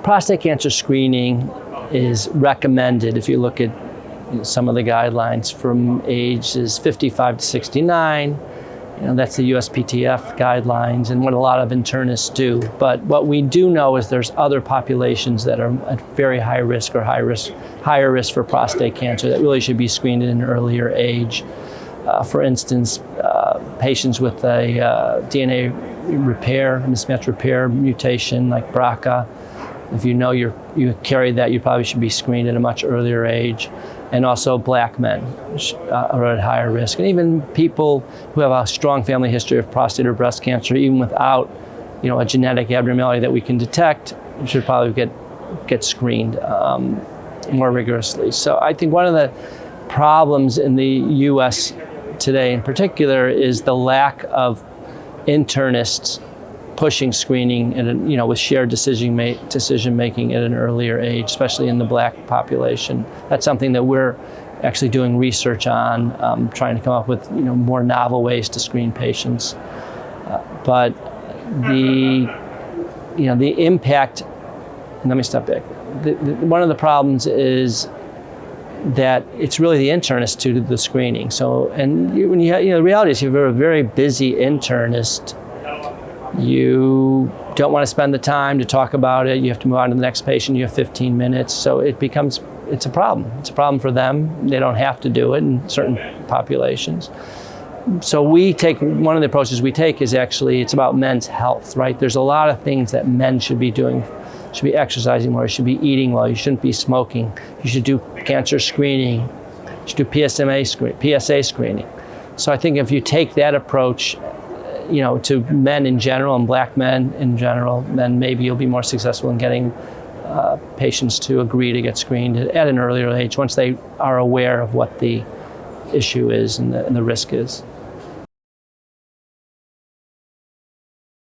prostate cancer screening is recommended if you look at some of the guidelines from ages 55 to 69. That's the USPTF guidelines and what a lot of internists do. But what we do know is there's other populations that are at very high risk or higher risk for prostate cancer that really should be screened at an earlier age. For instance, patients with a DNA repair, mismatch repair mutation like BRCA. If you know you carry that, you probably should be screened at a much earlier age. And also black men are at higher risk. And even people who have a strong family history of prostate or breast cancer, even without a genetic abnormality that we can detect, should probably get screened more rigorously. So I think one of the problems in the US today in particular is the lack of internists pushing screening and with shared decision making at an earlier age, especially in the black population. That's something that we're actually doing research on, trying to come up with more novel ways to screen patients. But the impact. Let me step back. One of the problems is that it's really the internist to do the screening. So, when the reality is, if you're a very busy internist, you don't want to spend the time to talk about it. You have to move on to the next patient. You have 15 minutes. So it's a problem. It's a problem for them. They don't have to do it in certain populations. So one of the approaches we take is actually, it's about men's health, right? There's a lot of things that men should be doing. Should be exercising more, you should be eating well, you shouldn't be smoking. You should do cancer screening. You should do PSA screening. So I think if you take that approach to men in general and black men in general, then maybe you'll be more successful in getting patients to agree to get screened at an earlier age once they are aware of what the issue is and the risk is.